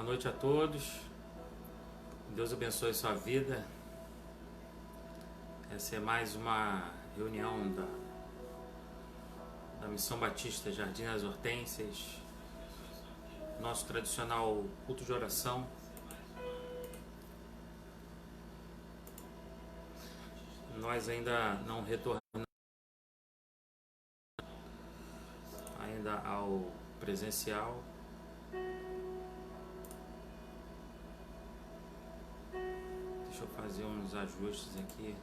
noite a todos. Deus abençoe sua vida. Essa é mais uma reunião da Missão Batista Jardim das Hortênsias. Nosso tradicional culto de oração. Nós ainda não retornamos ainda ao presencial. Deixa eu fazer uns ajustes aqui.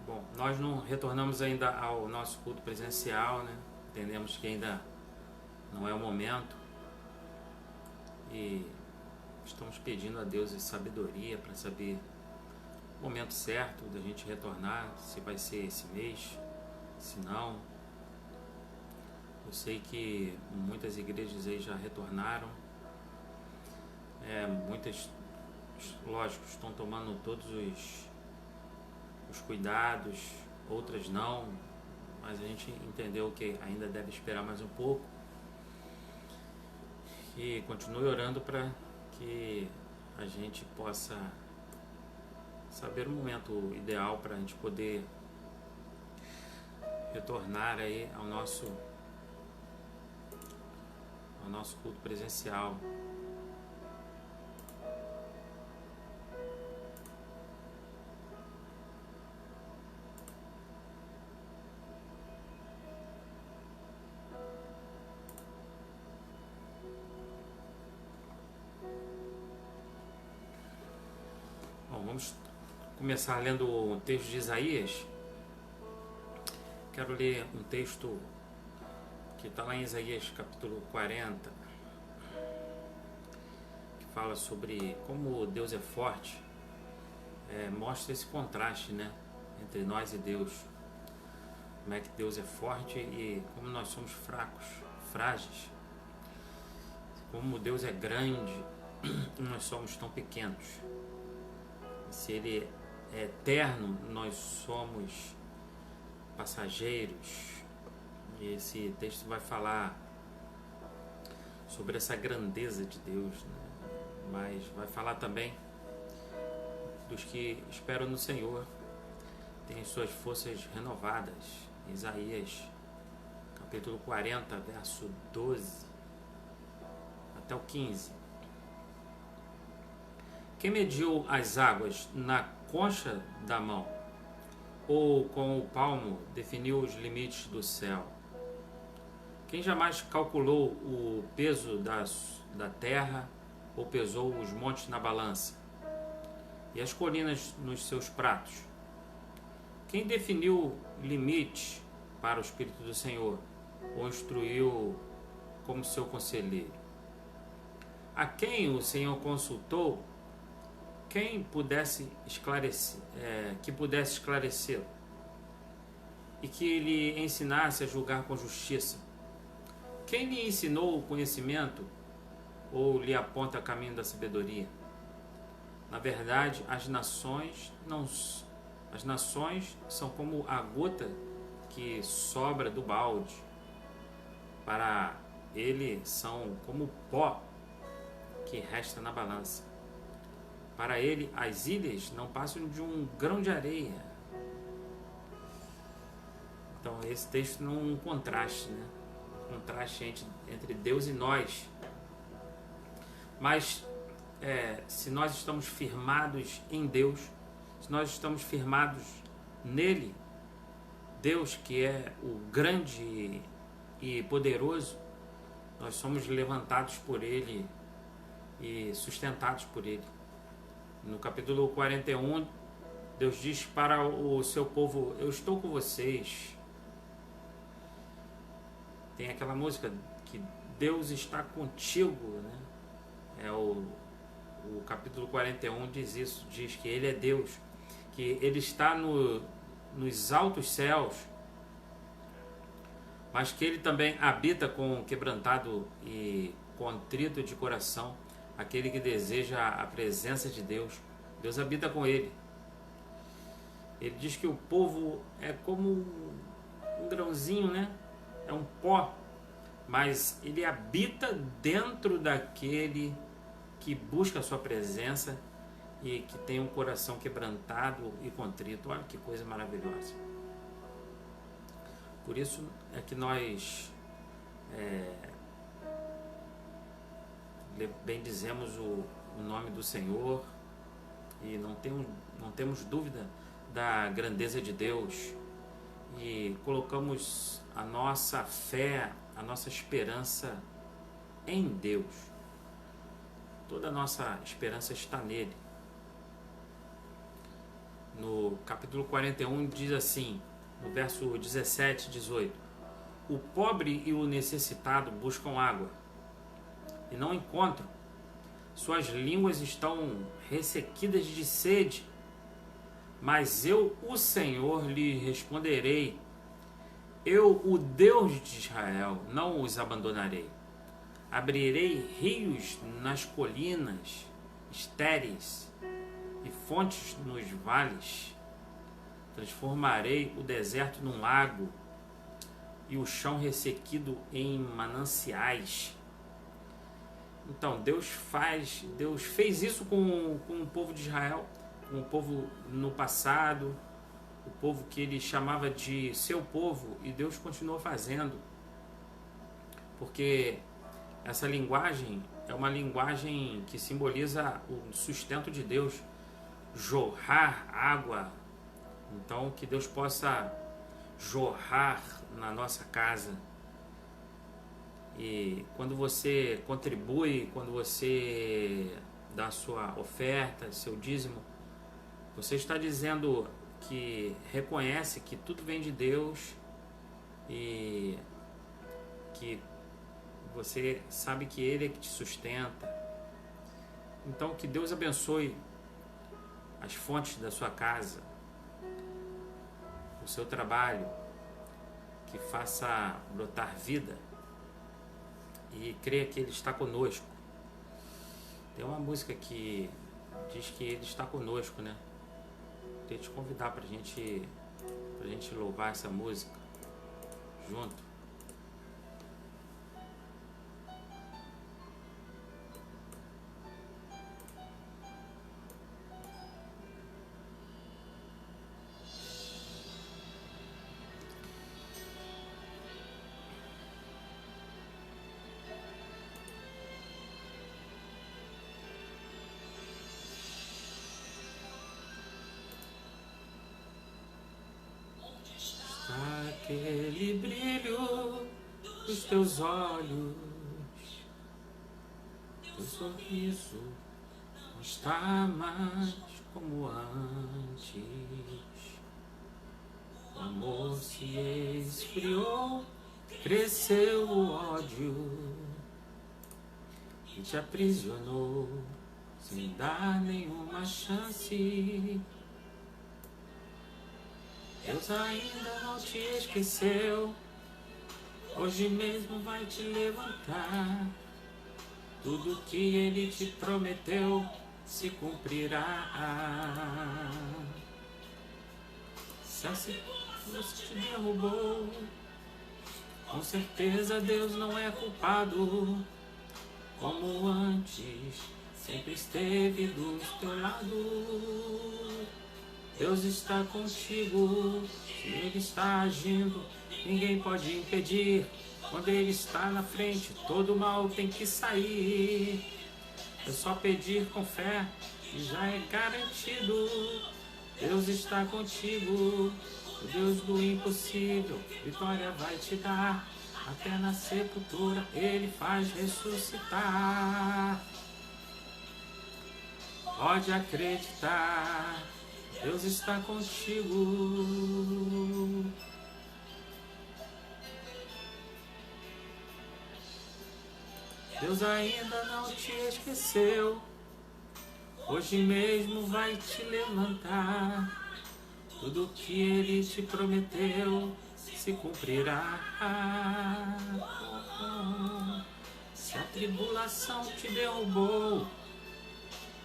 Bom, nós não retornamos ainda ao nosso culto presencial, né? Entendemos que ainda não é o momento e estamos pedindo a Deus sabedoria para saber o momento certo da gente retornar, se vai ser esse mês, se não. Eu sei que muitas igrejas aí já retornaram, muitas, lógico, estão tomando todos os cuidados, outras não, mas a gente entendeu que ainda deve esperar mais um pouco e continue orando para que a gente possa saber o momento ideal para a gente poder retornar aí ao nosso culto presencial. Bom, vamos começar lendo o texto de Isaías. Quero ler um texto que está lá em Isaías capítulo 40, que fala sobre como Deus é forte, mostra esse contraste, né, entre nós e Deus, como é que Deus é forte e como nós somos fracos, frágeis, como Deus é grande e nós somos tão pequenos. Se Ele é eterno, nós somos passageiros. E esse texto vai falar sobre essa grandeza de Deus, né? Mas vai falar também dos que esperam no Senhor, têm suas forças renovadas. Isaías capítulo 40, verso 12 até o 15. Quem mediu as águas na concha da mão, ou com o palmo definiu os limites do céu? Quem jamais calculou o peso da terra, ou pesou os montes na balança, e as colinas nos seus pratos? Quem definiu limites para o Espírito do Senhor, ou instruiu como seu conselheiro? A quem o Senhor consultou, quem pudesse esclarecer, que pudesse esclarecê-lo, e que lhe ensinasse a julgar com justiça? Quem lhe ensinou o conhecimento, ou lhe aponta o caminho da sabedoria? Na verdade, as nações são como a gota que sobra do balde. Para ele são como o pó que resta na balança. Para ele, as ilhas não passam de um grão de areia. Então, esse texto não é um contraste, né? Contraste entre Deus e nós. Mas se nós estamos firmados em Deus, se nós estamos firmados nele, Deus que é o grande e poderoso, nós somos levantados por ele e sustentados por ele. No capítulo 41, Deus diz para o seu povo: eu estou com vocês. Tem aquela música que Deus está contigo, né? O capítulo 41 diz isso, diz que Ele é Deus, que Ele está nos altos céus, mas que Ele também habita com quebrantado e contrito de coração, aquele que deseja a presença de Deus. Deus habita com ele. Ele diz que o povo é como um grãozinho, né? É um pó, mas ele habita dentro daquele que busca a sua presença e que tem um coração quebrantado e contrito. Olha que coisa maravilhosa. Por isso é que nós bendizemos o nome do Senhor e não temos dúvida da grandeza de Deus e colocamos a nossa fé, a nossa esperança em Deus. Toda a nossa esperança está nele. No capítulo 41 diz assim, no verso 17 e 18: o pobre e o necessitado buscam água e não encontram. Suas línguas estão ressequidas de sede. Mas eu, o Senhor, lhe responderei. Eu, o Deus de Israel, não os abandonarei. Abrirei rios nas colinas estéreis e fontes nos vales. Transformarei o deserto num lago e o chão ressequido em mananciais. Então, Deus fez isso com o povo de Israel, com o povo no passado, o povo que ele chamava de seu povo, e Deus continuou fazendo, porque essa linguagem é uma linguagem que simboliza o sustento de Deus, jorrar água. Então, que Deus possa jorrar na nossa casa. E quando você contribui, quando você dá sua oferta, seu dízimo, você está dizendo que reconhece que tudo vem de Deus e que você sabe que Ele é que te sustenta. Então, que Deus abençoe as fontes da sua casa, o seu trabalho, que faça brotar vida. E creia que Ele está conosco. Tem uma música que diz que Ele está conosco, né? Queria te convidar pra gente louvar essa música junto. Aquele brilho dos teus olhos, teu sorriso não está mais como antes. O amor se esfriou, cresceu o ódio e te aprisionou sem dar nenhuma chance. Deus ainda não te esqueceu, hoje mesmo vai te levantar. Tudo que Ele te prometeu se cumprirá. Se a circunstância te derrubou, com certeza Deus não é culpado. Como antes, sempre esteve do teu lado. Deus está contigo, se Ele está agindo, ninguém pode impedir. Quando Ele está na frente, todo mal tem que sair. É só pedir com fé, que já é garantido. Deus está contigo, o Deus do impossível, vitória vai te dar. Até na sepultura Ele faz ressuscitar. Pode acreditar, Deus está contigo. Deus ainda não te esqueceu, hoje mesmo vai te levantar. Tudo que Ele te prometeu se cumprirá. Se a tribulação te derrubou,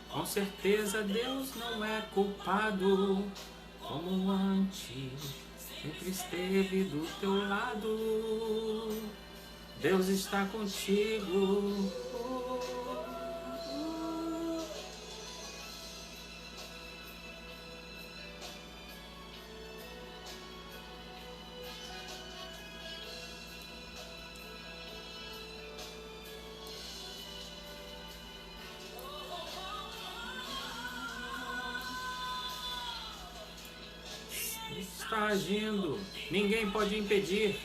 com certeza Deus não é culpado. Como antes, sempre esteve do teu lado. Deus está contigo. Está agindo, ninguém pode impedir.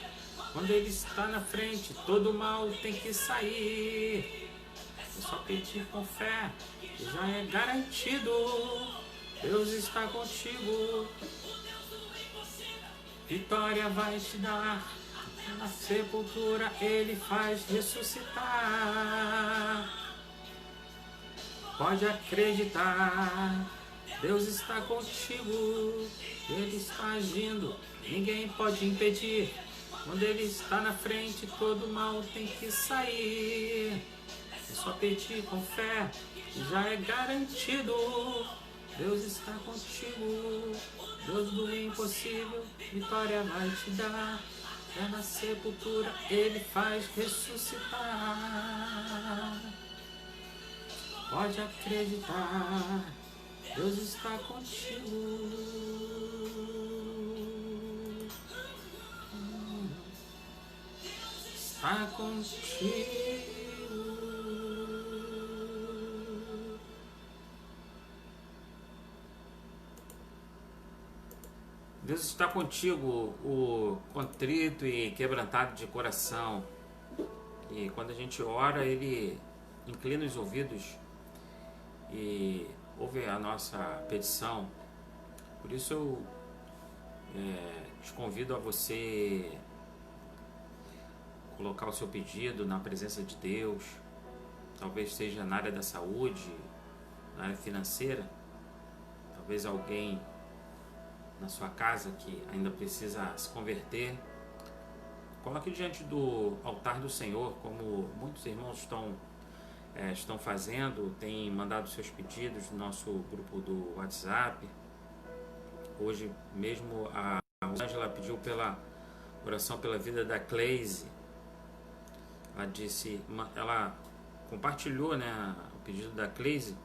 Quando ele está na frente, todo mal tem que sair. É só pedir com fé, que já é garantido. Deus está contigo. Vitória vai te dar. Na sepultura ele faz ressuscitar. Pode acreditar. Deus está contigo, Ele está agindo, ninguém pode impedir. Quando Ele está na frente, todo mal tem que sair. É só pedir com fé, já é garantido. Deus está contigo, Deus do impossível, vitória vai te dar. É na sepultura, Ele faz ressuscitar. Pode acreditar. Deus está contigo. Está contigo. Deus está contigo, o contrito e quebrantado de coração. E quando a gente ora, Ele inclina os ouvidos e ouve a nossa petição. Por isso eu te convido a você colocar o seu pedido na presença de Deus. Talvez seja na área da saúde, na área financeira, talvez alguém na sua casa que ainda precisa se converter. Coloque diante do altar do Senhor, como muitos irmãos estão fazendo, tem mandado seus pedidos no nosso grupo do WhatsApp. Hoje mesmo a Rosângela pediu pela oração pela vida da Cleise. Ela compartilhou, né, o pedido da Cleise.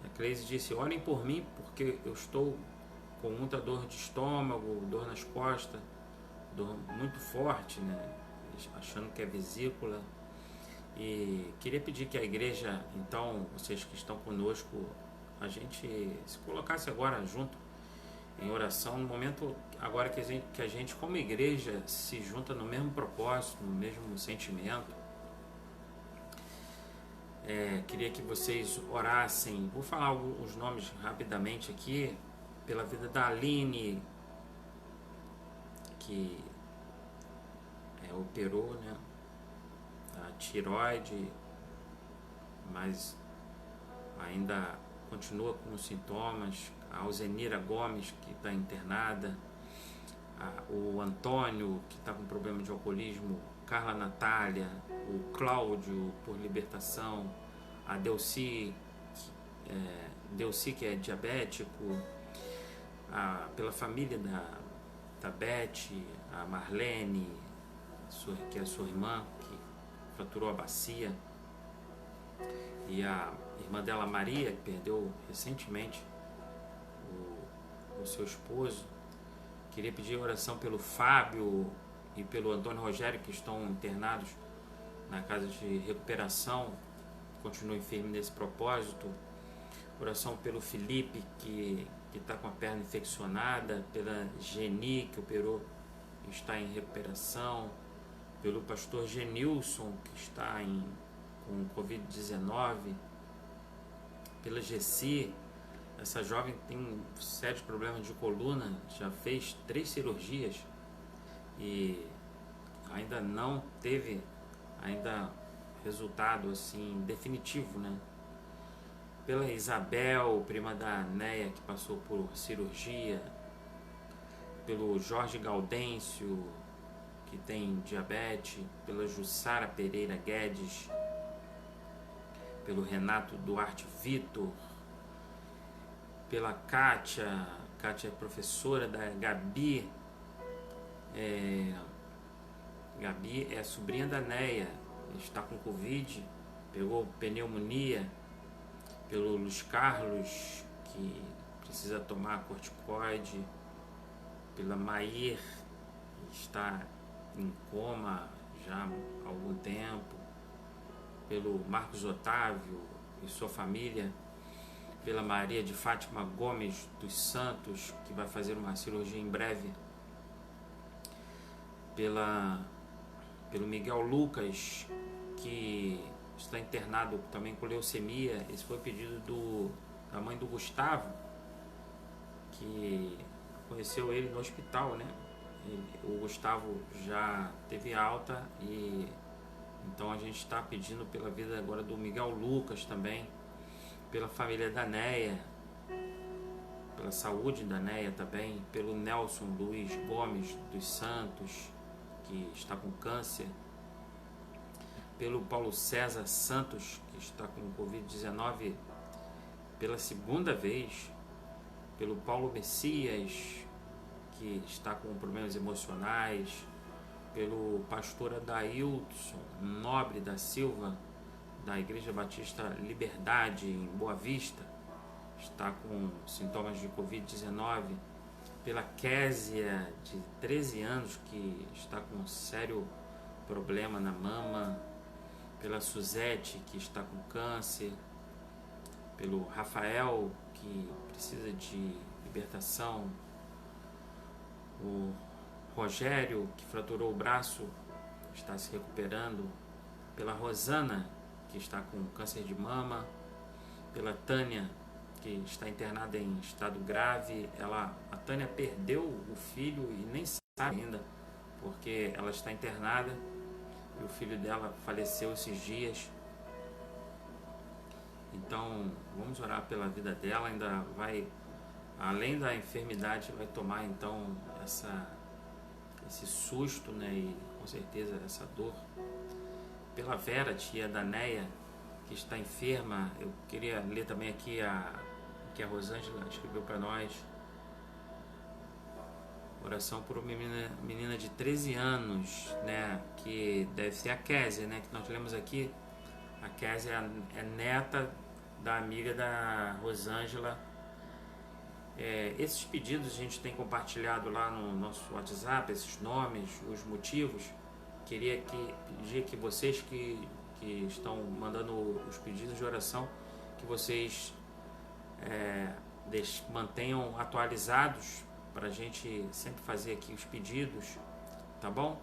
A Cleise disse: orem por mim porque eu estou com muita dor de estômago, dor nas costas, dor muito forte, né, achando que é vesícula. E queria pedir que a igreja, então, vocês que estão conosco, a gente se colocasse agora junto em oração, no momento agora que a gente como igreja se junta no mesmo propósito, no mesmo sentimento. Queria que vocês orassem. Vou falar os nomes rapidamente aqui, pela vida da Aline, que operou, né, a tireoide, mas ainda continua com os sintomas. A Alzenira Gomes, que está internada, o Antônio, que está com problema de alcoolismo, Carla Natália, o Cláudio, por libertação, a Delci, que é diabético, pela família da Beth, a Marlene, que é a sua irmã, que fraturou a bacia, e a irmã dela, Maria, que perdeu recentemente o seu esposo. Queria pedir oração pelo Fábio e pelo Antônio Rogério, que estão internados na casa de recuperação, continuem firmes nesse propósito. Oração pelo Felipe, que está com a perna infeccionada, pela Geni, que operou e está em recuperação, pelo pastor Genilson, que está com Covid-19, pela Gessi. Essa jovem tem sérios problemas de coluna, já fez 3 cirurgias e ainda não teve resultado assim definitivo, né? Pela Isabel, prima da Neia, que passou por cirurgia, pelo Jorge Gaudêncio, que tem diabetes, pela Jussara Pereira Guedes, pelo Renato Duarte Vitor, pela Kátia é professora da Gabi, Gabi é sobrinha da Neia, está com Covid, pegou pneumonia. Pelo Luiz Carlos, que precisa tomar corticoide. Pela Mair, que está em coma já há algum tempo. Pelo Marcos Otávio e sua família. Pela Maria de Fátima Gomes dos Santos, que vai fazer uma cirurgia em breve. Pelo Miguel Lucas, que está internado também com leucemia. Esse foi o pedido da mãe do Gustavo, que conheceu ele no hospital, né? O Gustavo já teve alta, e então a gente está pedindo pela vida agora do Miguel Lucas também, pela família da Neia, pela saúde da Neia também, pelo Nelson Luiz Gomes dos Santos, que está com câncer, pelo Paulo César Santos, que está com Covid-19 pela segunda vez, pelo Paulo Messias, que está com problemas emocionais, pelo pastor Adailton Nobre da Silva, da Igreja Batista Liberdade, em Boa Vista, está com sintomas de Covid-19, pela Késia, de 13 anos, que está com um sério problema na mama, pela Suzete, que está com câncer, pelo Rafael, que precisa de libertação, o Rogério, que fraturou o braço, está se recuperando, pela Rosana, que está com câncer de mama, pela Tânia, que está internada em estado grave. A Tânia perdeu o filho e nem sabe ainda, porque ela está internada e o filho dela faleceu esses dias. Então vamos orar pela vida dela. Ainda vai, além da enfermidade, vai tomar então esse susto, né? E com certeza essa dor. Pela Vera, tia da Neia, que está enferma. Eu queria ler também aqui que a Rosângela escreveu para nós. Oração por uma menina de 13 anos, né? Que deve ser a Késia, né? Que nós lemos aqui. A Késia é neta da amiga da Rosângela. Esses pedidos a gente tem compartilhado lá no nosso WhatsApp, esses nomes, os motivos. Queria pedir que vocês que estão mandando os pedidos de oração, que vocês mantenham atualizados para a gente sempre fazer aqui os pedidos, tá bom?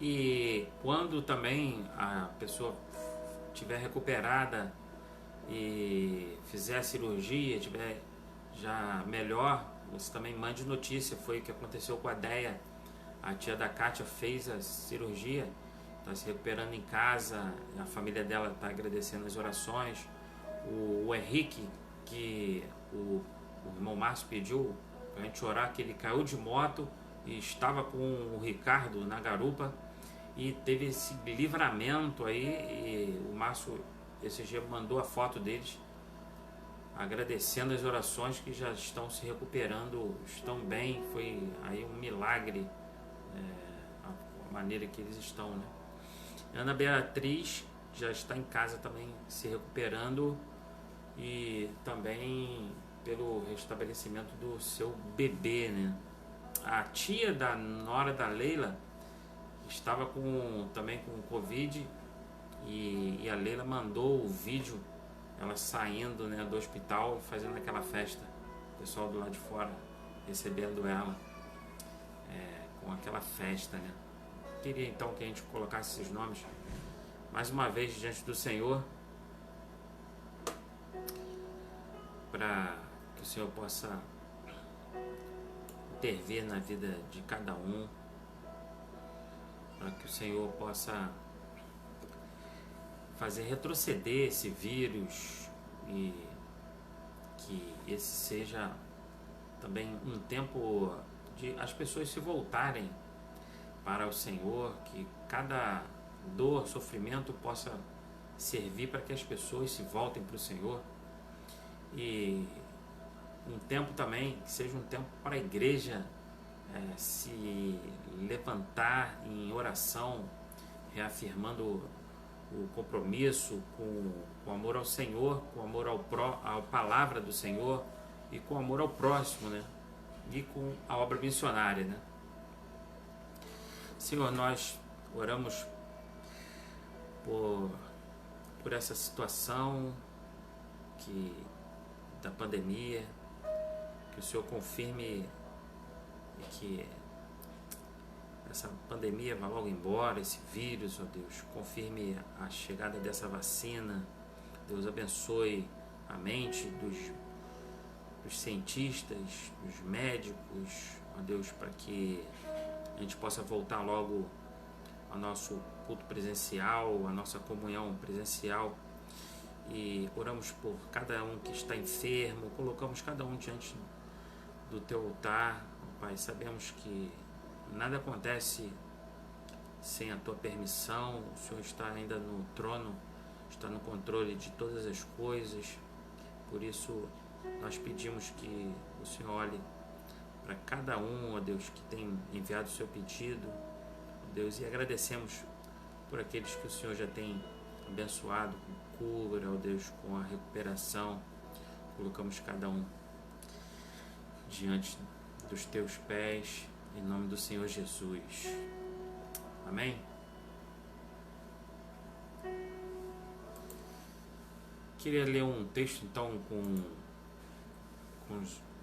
E quando também a pessoa estiver recuperada e fizer a cirurgia, estiver já melhor, você também mande notícia. Foi o que aconteceu com a Deia. A tia da Kátia fez a cirurgia, está se recuperando em casa, a família dela está agradecendo as orações. O Henrique, que o irmão Márcio pediu para a gente orar, que ele caiu de moto e estava com o Ricardo na garupa e teve esse livramento aí, e o Márcio esse dia mandou a foto deles agradecendo as orações, que já estão se recuperando, estão bem. Foi aí um milagre a maneira que eles estão, né? Ana Beatriz já está em casa também se recuperando, e também pelo restabelecimento do seu bebê, né? A tia da nora da Leila estava também com Covid, e a Leila mandou o vídeo, ela saindo, né, do hospital, fazendo aquela festa, o pessoal do lado de fora recebendo ela com aquela festa, né? Queria então que a gente colocasse esses nomes mais uma vez diante do Senhor, para que o Senhor possa intervir na vida de cada um, para que o Senhor possa fazer retroceder esse vírus, e que esse seja também um tempo de as pessoas se voltarem para o Senhor, que cada dor, sofrimento possa servir para que as pessoas se voltem para o Senhor. E um tempo também que seja um tempo para a igreja se levantar em oração, reafirmando o compromisso com amor ao Senhor, com amor à palavra do Senhor e com amor ao próximo, né? E com a obra missionária, né? Senhor, nós oramos por essa situação da pandemia, que o Senhor confirme que essa pandemia vá logo embora, esse vírus, ó Deus, confirme a chegada dessa vacina. Deus abençoe a mente dos cientistas, dos médicos, ó Deus, para que a gente possa voltar logo ao nosso culto presencial, a nossa comunhão presencial. E oramos por cada um que está enfermo, colocamos cada um diante do teu altar, Pai. Sabemos que nada acontece sem a tua permissão. O Senhor está ainda no trono, está no controle de todas as coisas. Por isso nós pedimos que o Senhor olhe para cada um, ó Deus, que tem enviado o seu pedido, ó Deus, e agradecemos por aqueles que o Senhor já tem abençoado com cura, ó Deus, com a recuperação. Colocamos cada um diante dos teus pés, em nome do Senhor Jesus. Amém? Queria ler um texto então com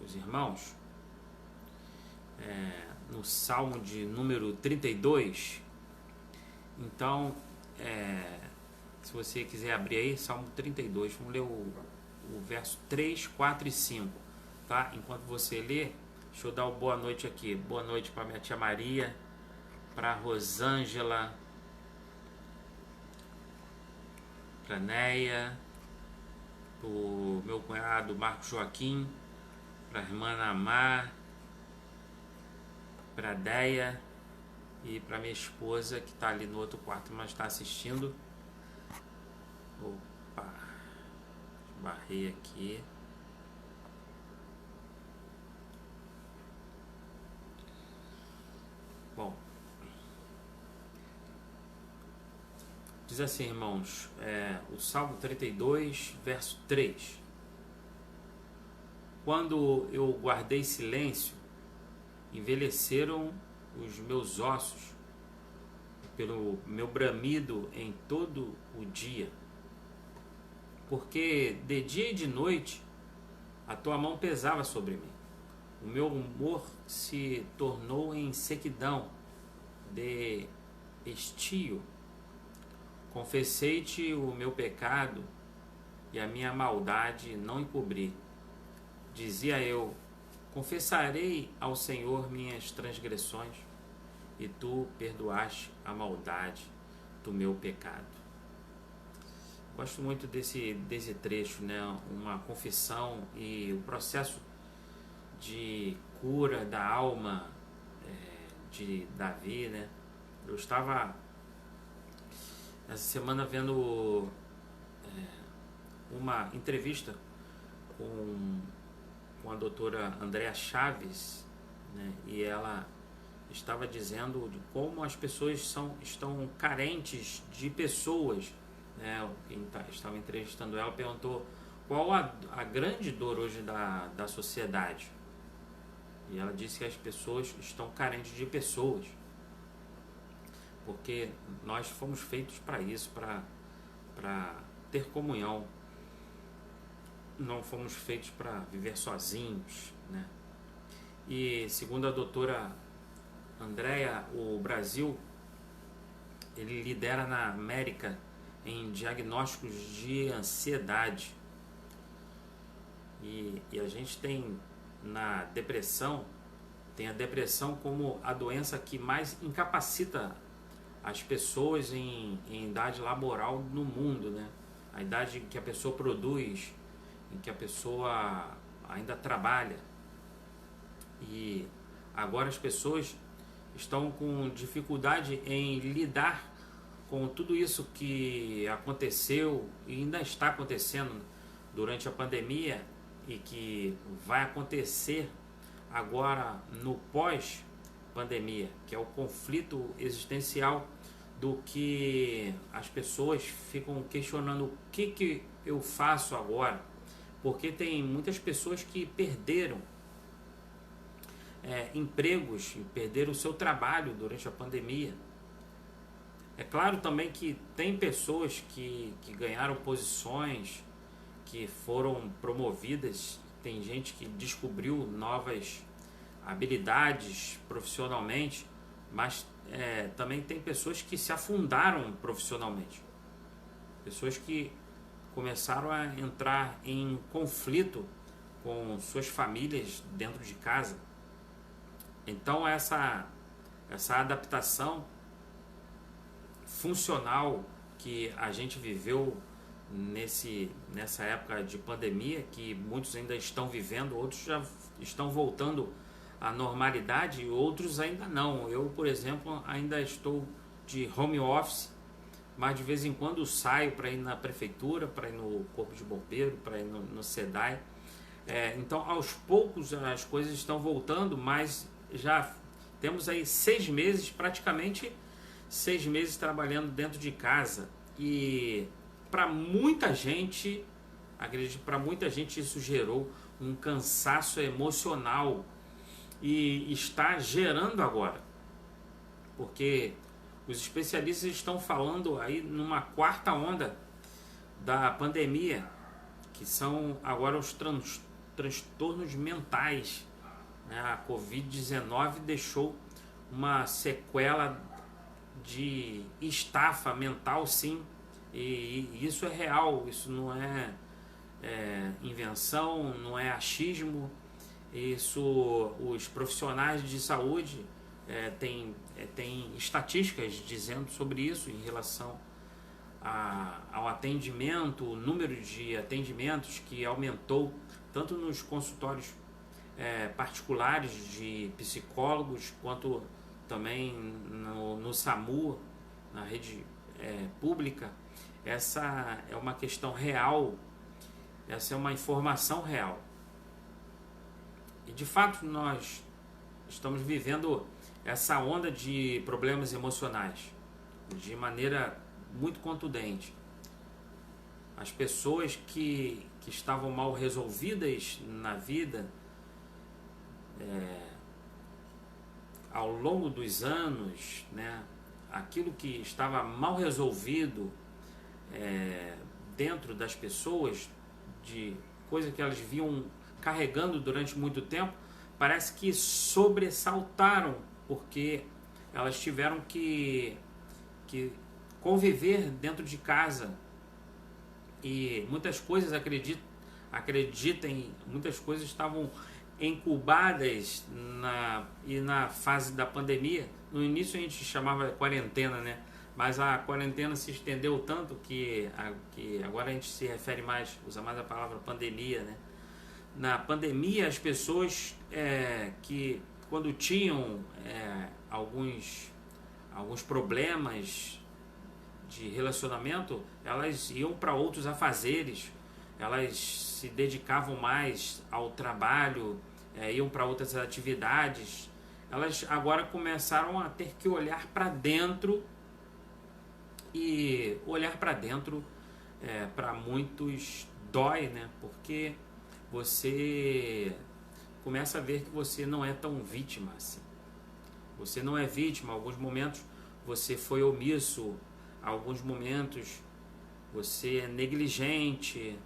os irmãos, no Salmo de número 32. Então, se você quiser abrir aí, Salmo 32, vamos ler o verso 3, 4 e 5, tá? Enquanto você lê, deixa eu dar uma boa noite aqui. Boa noite para minha tia Maria, para Rosângela, para Neia, para o meu cunhado Marco Joaquim, para a irmã Namar, para a Deia e para minha esposa que está ali no outro quarto, mas está assistindo. Opa, barrei aqui. Bom, diz assim, irmãos, o Salmo 32, verso 3. Quando eu guardei silêncio, envelheceram os meus ossos pelo meu bramido em todo o dia. Porque de dia e de noite a tua mão pesava sobre mim. O meu humor se tornou em sequidão de estio. Confessei-te o meu pecado e a minha maldade não encobri. Dizia eu: confessarei ao Senhor minhas transgressões, e tu perdoaste a maldade do meu pecado. Gosto muito desse trecho, né? Uma confissão e o processo de cura da alma de Davi, né? Eu estava essa semana vendo uma entrevista com a doutora Andréa Chaves, né? E ela estava dizendo de como as pessoas estão carentes de pessoas, né? Quem estava entrevistando ela perguntou qual a grande dor hoje da sociedade, e ela disse que as pessoas estão carentes de pessoas, porque nós fomos feitos para isso, para ter comunhão. Não fomos feitos para viver sozinhos, né? E segundo a doutora Andréa, o Brasil ele lidera na América em diagnósticos de ansiedade, e a gente tem na depressão, tem a depressão como a doença que mais incapacita as pessoas em idade laboral no mundo, né? A idade em que a pessoa produz, em que a pessoa ainda trabalha. E agora as pessoas estão com dificuldade em lidar com tudo isso que aconteceu e ainda está acontecendo durante a pandemia, e que vai acontecer agora no pós, pandemia, que é o conflito existencial do que as pessoas ficam questionando o que eu faço agora, porque tem muitas pessoas que perderam empregos, perderam o seu trabalho durante a pandemia. É claro também que tem pessoas que ganharam posições, que foram promovidas, tem gente que descobriu novas habilidades profissionalmente, mas também tem pessoas que se afundaram profissionalmente, pessoas que começaram a entrar em conflito com suas famílias dentro de casa. Então essa adaptação funcional que a gente viveu nessa época de pandemia, que muitos ainda estão vivendo, outros já estão voltando à normalidade e outros ainda não. Eu, por exemplo, ainda estou de home office, mas de vez em quando saio para ir na prefeitura, para ir no Corpo de Bombeiro, para ir no SEDAI. Então, aos poucos as coisas estão voltando, mas já temos aí 6 meses, praticamente 6 meses trabalhando dentro de casa. E para muita gente, acredito, para muita gente isso gerou um cansaço emocional e está gerando agora, porque os especialistas estão falando aí numa 4ª onda da pandemia, que são agora os transtornos mentais, né? A Covid-19 deixou uma sequela de estafa mental, sim, e isso é real, isso não é invenção, não é achismo. Isso, os profissionais de saúde têm estatísticas dizendo sobre isso em relação ao atendimento, o número de atendimentos que aumentou tanto nos consultórios particulares de psicólogos, quanto também no SAMU, na rede pública. Essa é uma questão real, essa é uma informação real. E de fato nós estamos vivendo essa onda de problemas emocionais de maneira muito contundente. As pessoas que estavam mal resolvidas na vida, ao longo dos anos, né, aquilo que estava mal resolvido dentro das pessoas, de coisa que elas vinham carregando durante muito tempo, parece que sobressaltaram, porque elas tiveram que conviver dentro de casa, e muitas coisas, acreditem, muitas coisas estavam incubadas na fase da pandemia. No início a gente chamava quarentena, né? Mas a quarentena se estendeu tanto que agora a gente se refere mais, usa mais a palavra pandemia, né? Na pandemia, as pessoas que quando tinham alguns problemas de relacionamento, elas iam para outros afazeres, elas se dedicavam mais ao trabalho, iam para outras atividades. Elas agora começaram a ter que olhar para dentro, e olhar para dentro para muitos dói, né? Porque você começa a ver que você não é tão vítima assim. Você não é vítima. Em alguns momentos você foi omisso, em alguns momentos você é negligente,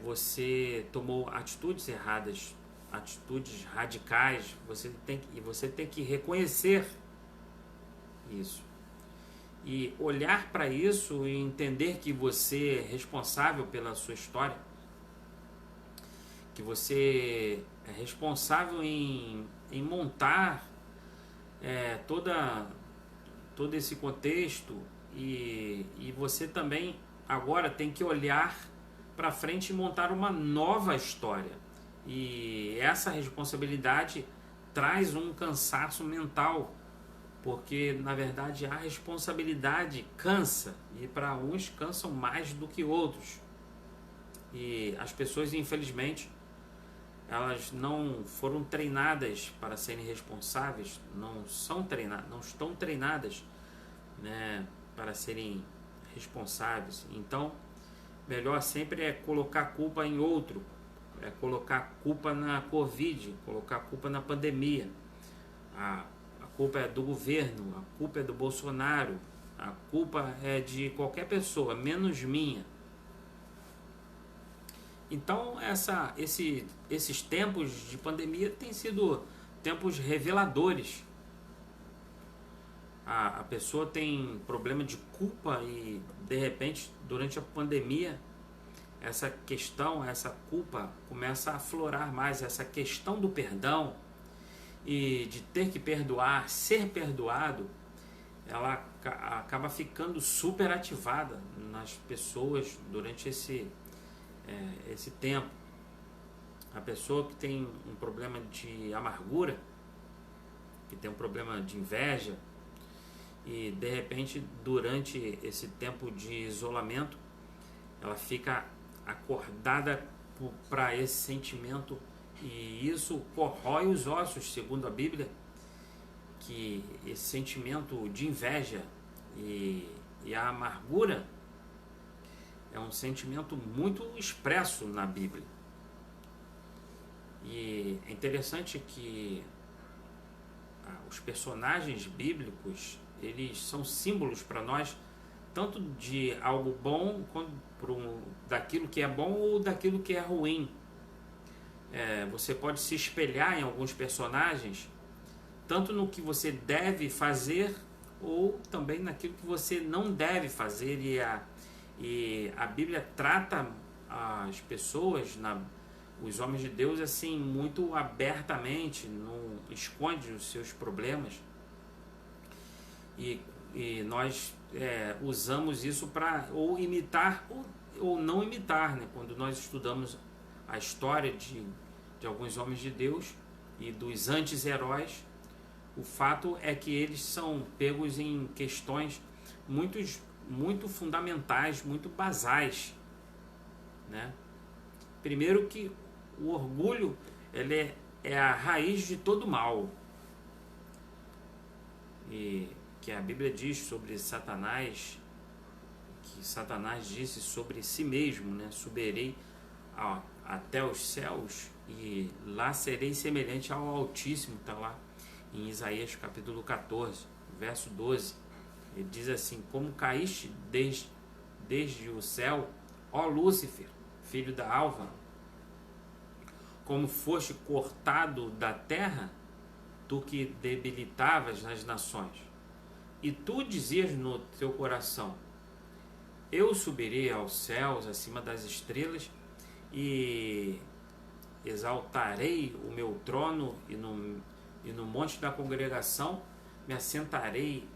você tomou atitudes erradas, atitudes radicais. Você tem que reconhecer isso e olhar para isso e entender que você é responsável pela sua história, que você é responsável em montar todo esse contexto, e você também agora tem que olhar para frente e montar uma nova história. E essa responsabilidade traz um cansaço mental, porque na verdade a responsabilidade cansa, e para uns cansam mais do que outros. E as pessoas, infelizmente, elas não foram treinadas para serem responsáveis, não estão treinadas, né, para serem responsáveis. Então, melhor sempre é colocar a culpa em outro, é colocar a culpa na Covid, colocar a culpa na pandemia. A culpa é do governo, a culpa é do Bolsonaro, a culpa é de qualquer pessoa, menos minha. Então, esses tempos de pandemia têm sido tempos reveladores. A pessoa tem problema de culpa e, de repente, durante a pandemia, essa questão, essa culpa começa a aflorar mais. Essa questão do perdão e de ter que perdoar, ser perdoado, ela acaba ficando super ativada nas pessoas durante esse tempo. A pessoa que tem um problema de amargura, que tem um problema de inveja, e de repente durante esse tempo de isolamento ela fica acordada para esse sentimento, e isso corrói os ossos, segundo a Bíblia, que esse sentimento de inveja e a amargura é um sentimento muito expresso na Bíblia. E é interessante que os personagens bíblicos, eles são símbolos para nós, tanto de algo bom quanto daquilo que é bom ou daquilo que é ruim. Você pode se espelhar em alguns personagens, tanto no que você deve fazer ou também naquilo que você não deve fazer. E a Bíblia trata as pessoas, os homens de Deus, assim, muito abertamente, não esconde os seus problemas. E nós usamos isso para ou imitar ou não imitar, né? Quando nós estudamos a história de alguns homens de Deus e dos anti-heróis, o fato é que eles são pegos em questões muito fundamentais, muito basais, né? Primeiro que o orgulho, ele é a raiz de todo mal. E que a Bíblia diz sobre Satanás, que Satanás disse sobre si mesmo, né? Subirei até os céus e lá serei semelhante ao Altíssimo, está lá em Isaías capítulo 14, verso 12. Ele diz assim: como caíste desde o céu, ó Lúcifer, filho da alva, como foste cortado da terra, tu que debilitavas nas nações. E tu dizias no teu coração: eu subirei aos céus, acima das estrelas, e exaltarei o meu trono, e no monte da congregação me assentarei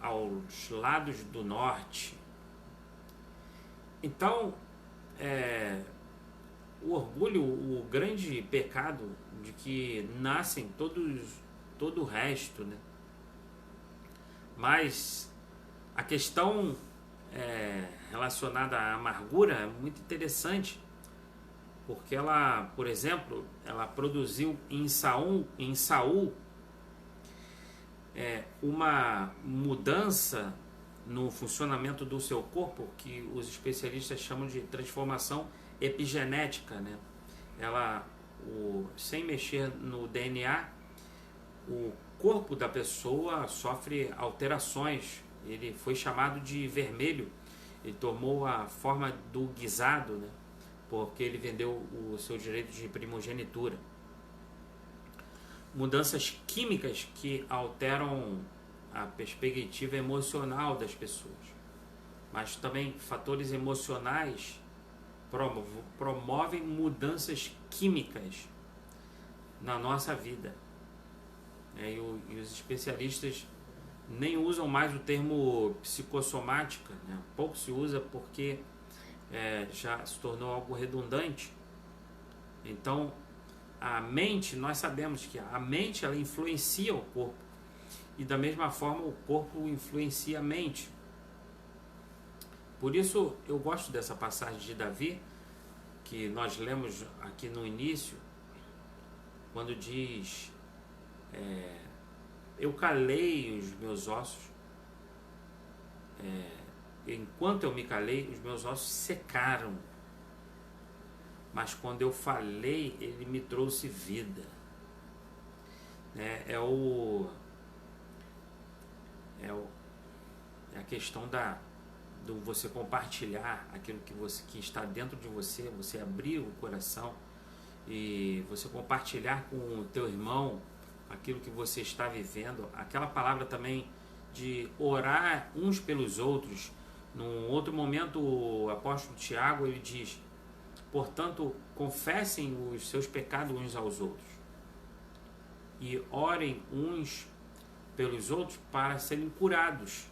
aos lados do norte. Então, o orgulho, o grande pecado de que nascem todo o resto, né? Mas a questão relacionada à amargura é muito interessante, porque ela, por exemplo, ela produziu em Saul uma mudança no funcionamento do seu corpo, que os especialistas chamam de transformação epigenética, né? Sem mexer no DNA, o corpo da pessoa sofre alterações. Ele foi chamado de vermelho, ele tomou a forma do guisado, né? Porque ele vendeu o seu direito de primogenitura. Mudanças químicas que alteram a perspectiva emocional das pessoas, mas também fatores emocionais promovem mudanças químicas na nossa vida. E os especialistas nem usam mais o termo psicossomática, né? Pouco se usa porque já se tornou algo redundante. Então, a mente, nós sabemos que a mente, ela influencia o corpo, e da mesma forma o corpo influencia a mente. Por isso eu gosto dessa passagem de Davi, que nós lemos aqui no início, quando diz: eu calei os meus ossos, enquanto eu me calei, os meus ossos secaram, mas quando eu falei, ele me trouxe vida. É a questão do você compartilhar aquilo que está dentro de você, você abrir o coração e você compartilhar com o teu irmão aquilo que você está vivendo. Aquela palavra também de orar uns pelos outros. Num outro momento, o apóstolo Tiago, ele diz: portanto, confessem os seus pecados uns aos outros e orem uns pelos outros para serem curados.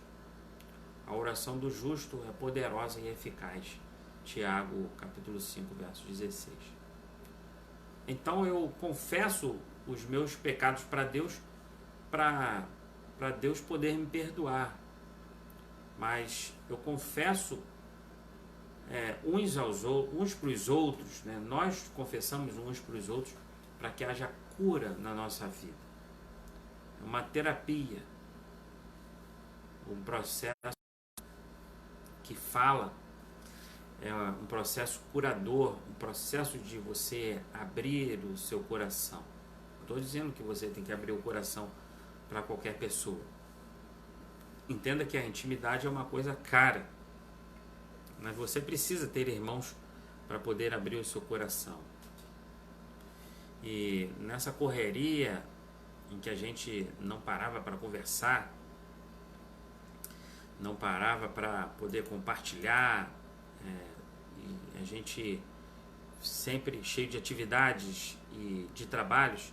A oração do justo é poderosa e eficaz. Tiago, capítulo 5, verso 16. Então eu confesso os meus pecados para Deus, para Deus poder me perdoar. Mas eu confesso uns para os outros, né? Nós confessamos uns para os outros para que haja cura na nossa vida. É uma terapia, um processo que fala, é um processo curador, um processo de você abrir o seu coração. Não estou dizendo que você tem que abrir o coração para qualquer pessoa. Entenda que a intimidade é uma coisa cara, mas você precisa ter irmãos para poder abrir o seu coração. E nessa correria em que a gente não parava para conversar, não parava para poder compartilhar, e a gente sempre cheio de atividades e de trabalhos,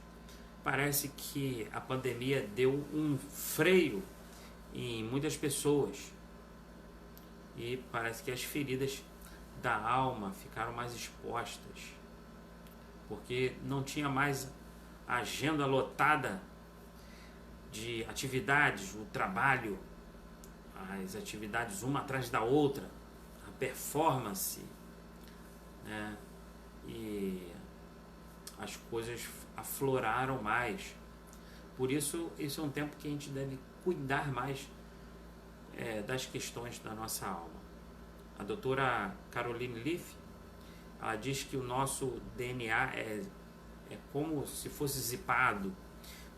parece que a pandemia deu um freio em muitas pessoas e parece que as feridas da alma ficaram mais expostas, porque não tinha mais a agenda lotada de atividades, o trabalho, as atividades uma atrás da outra, a performance, né? E as coisas afloraram mais. Por isso, esse é um tempo que a gente deve cuidar mais das questões da nossa alma. A doutora Caroline Leaf, ela diz que o nosso DNA é como se fosse zipado.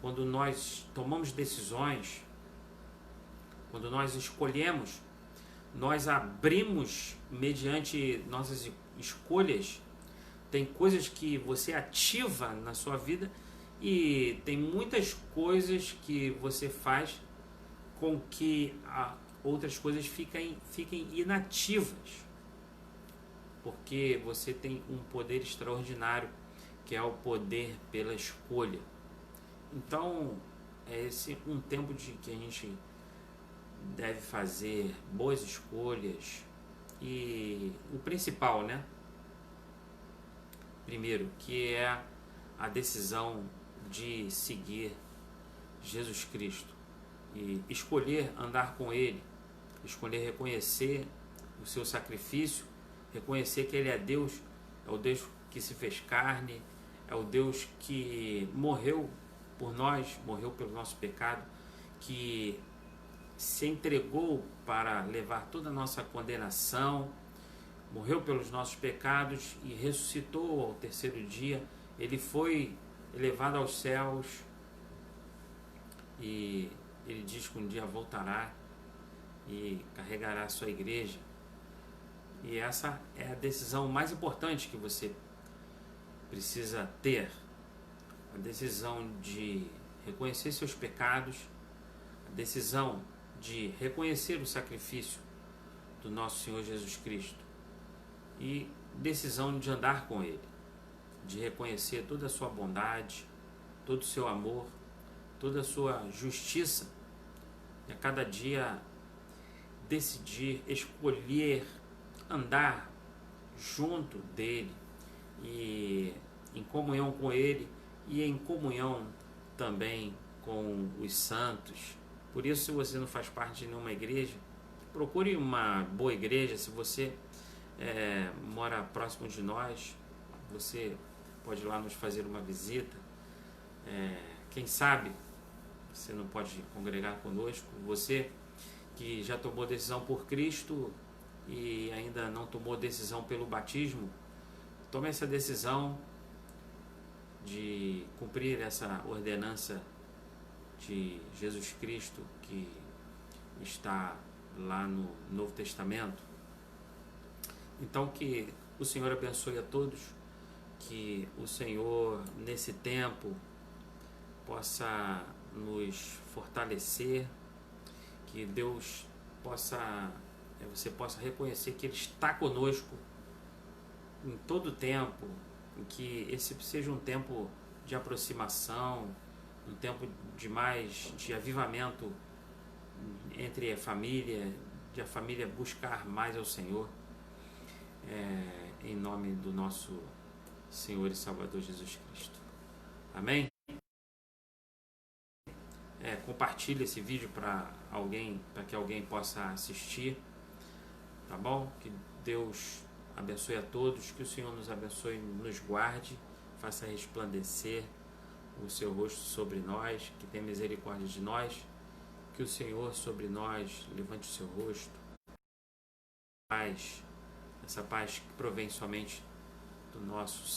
Quando nós tomamos decisões, quando nós escolhemos, nós abrimos mediante nossas escolhas. Tem coisas que você ativa na sua vida e tem muitas coisas que você faz com que outras coisas fiquem inativas, porque você tem um poder extraordinário que é o poder pela escolha. Então é esse um tempo de que a gente deve fazer boas escolhas e o principal, né? Primeiro, que é a decisão de seguir Jesus Cristo e escolher andar com Ele, escolher reconhecer o seu sacrifício, reconhecer que Ele é Deus, é o Deus que se fez carne, é o Deus que morreu por nós, morreu pelo nosso pecado, que se entregou para levar toda a nossa condenação, morreu pelos nossos pecados e ressuscitou ao terceiro dia. Ele foi elevado aos céus e ele diz que um dia voltará e carregará a sua igreja. E essa é a decisão mais importante que você precisa ter, a decisão de reconhecer seus pecados, a decisão de reconhecer o sacrifício do nosso Senhor Jesus Cristo e decisão de andar com Ele, de reconhecer toda a sua bondade, todo o seu amor, toda a sua justiça, e a cada dia decidir, escolher andar junto dele e em comunhão com Ele e em comunhão também com os santos. Por isso, se você não faz parte de nenhuma igreja, procure uma boa igreja. Se você mora próximo de nós, você pode ir lá nos fazer uma visita. Quem sabe você não pode congregar conosco. Você que já tomou decisão por Cristo e ainda não tomou decisão pelo batismo, tome essa decisão de cumprir essa ordenança de Jesus Cristo que está lá no Novo Testamento. Então, que o Senhor abençoe a todos, que o Senhor nesse tempo possa nos fortalecer, que Deus você possa reconhecer que Ele está conosco em todo o tempo, em que esse seja um tempo de aproximação, um tempo de avivamento entre a família, de a família buscar mais ao Senhor, em nome do nosso Senhor e Salvador Jesus Cristo. Amém? Compartilhe esse vídeo para que alguém possa assistir, tá bom? Que Deus abençoe a todos, que o Senhor nos abençoe, nos guarde, faça resplandecer o seu rosto sobre nós, que tenha misericórdia de nós, que o Senhor sobre nós levante o seu rosto, essa paz que provém somente do nosso